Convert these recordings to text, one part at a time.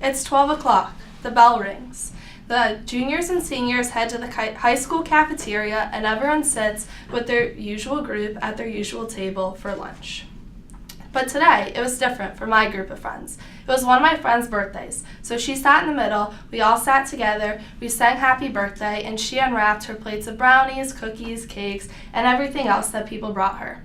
It's 12 o'clock. The bell rings. The juniors and seniors head to the high school cafeteria, and everyone sits with their usual group at their usual table for lunch. But today, it was different for my group of friends. It was one of my friend's birthdays, so she sat in the middle, we all sat together, we sang happy birthday, and she unwrapped her plates of brownies, cookies, cakes, and everything else that people brought her.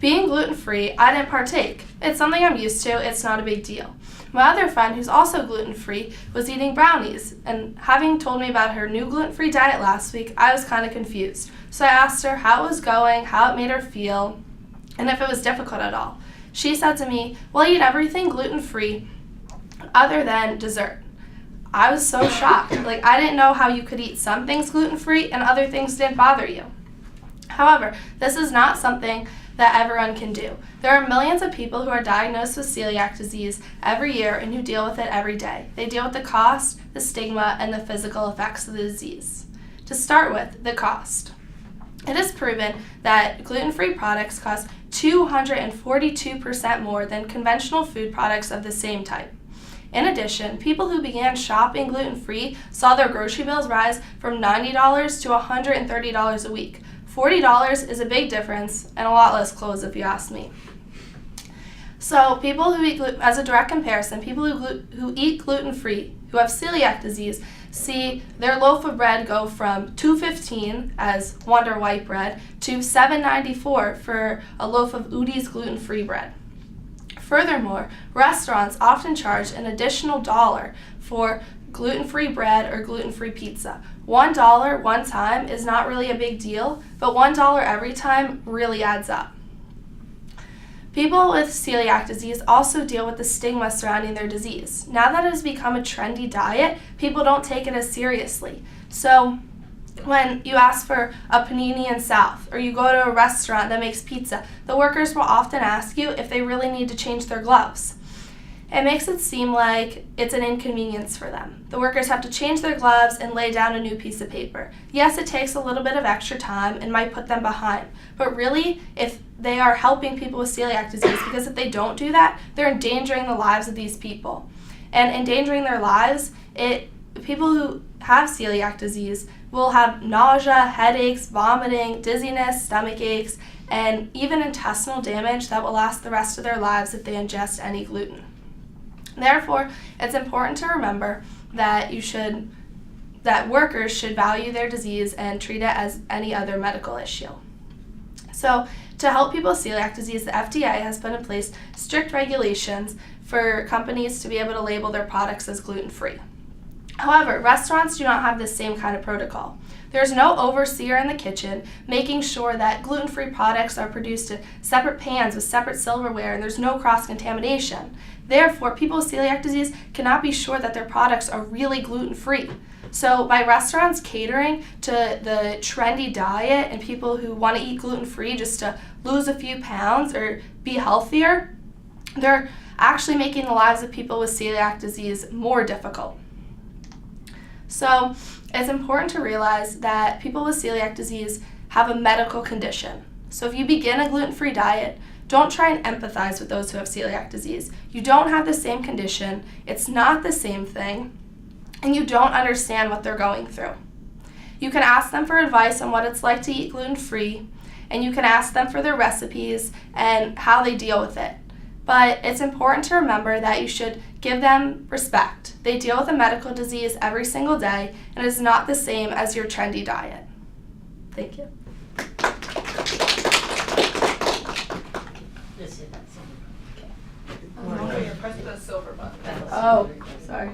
Being gluten-free, I didn't partake. It's something I'm used to, it's not a big deal. My other friend, who's also gluten-free, was eating brownies, and having told me about her new gluten-free diet last week, I was kind of confused. So I asked her how it was going, how it made her feel, and if it was difficult at all. She said to me, "Well, I eat everything gluten-free other than dessert." I was so shocked. I didn't know how you could eat some things gluten-free and other things didn't bother you. However, this is not something that everyone can do. There are millions of people who are diagnosed with celiac disease every year and who deal with it every day. They deal with the cost, the stigma, and the physical effects of the disease. To start with, the cost. It is proven that gluten-free products cost 242% more than conventional food products of the same type. In addition, people who began shopping gluten-free saw their grocery bills rise from $90 to $130 a week. $40 is a big difference and a lot less clothes if you ask me. So people who eat as a direct comparison, people who eat gluten-free, who have celiac disease, see their loaf of bread go from $2.15 as Wonder White bread to $7.94 for a loaf of Udi's gluten-free bread. Furthermore, restaurants often charge an additional $1 for gluten-free bread or gluten-free pizza. $1 one time is not really a big deal, but $1 every time really adds up. People with celiac disease also deal with the stigma surrounding their disease. Now that it has become a trendy diet, people don't take it as seriously. So when you ask for a panini in South, or you go to a restaurant that makes pizza, the workers will often ask you if they really need to change their gloves. It makes it seem like it's an inconvenience for them. The workers have to change their gloves and lay down a new piece of paper. Yes, it takes a little bit of extra time and might put them behind, but really, if they are helping people with celiac disease, because if they don't do that, they're endangering the lives of these people. And endangering their lives, people who have celiac disease will have nausea, headaches, vomiting, dizziness, stomach aches, and even intestinal damage that will last the rest of their lives if they ingest any gluten. Therefore, it's important to remember that workers should value their disease and treat it as any other medical issue. So, to help people with celiac disease, the FDA has put in place strict regulations for companies to be able to label their products as gluten-free. However, restaurants do not have the same kind of protocol. There's no overseer in the kitchen making sure that gluten-free products are produced in separate pans with separate silverware and there's no cross-contamination. Therefore, people with celiac disease cannot be sure that their products are really gluten-free. So by restaurants catering to the trendy diet and people who want to eat gluten-free just to lose a few pounds or be healthier, they're actually making the lives of people with celiac disease more difficult. So it's important to realize that people with celiac disease have a medical condition. So if you begin a gluten-free diet, don't try and empathize with those who have celiac disease. You don't have the same condition, it's not the same thing, and you don't understand what they're going through. You can ask them for advice on what it's like to eat gluten-free, and you can ask them for their recipes and how they deal with it. But it's important to remember that you should give them respect. They deal with a medical disease every single day, and it's not the same as your trendy diet. Thank you. Press the silver button. Oh, sorry.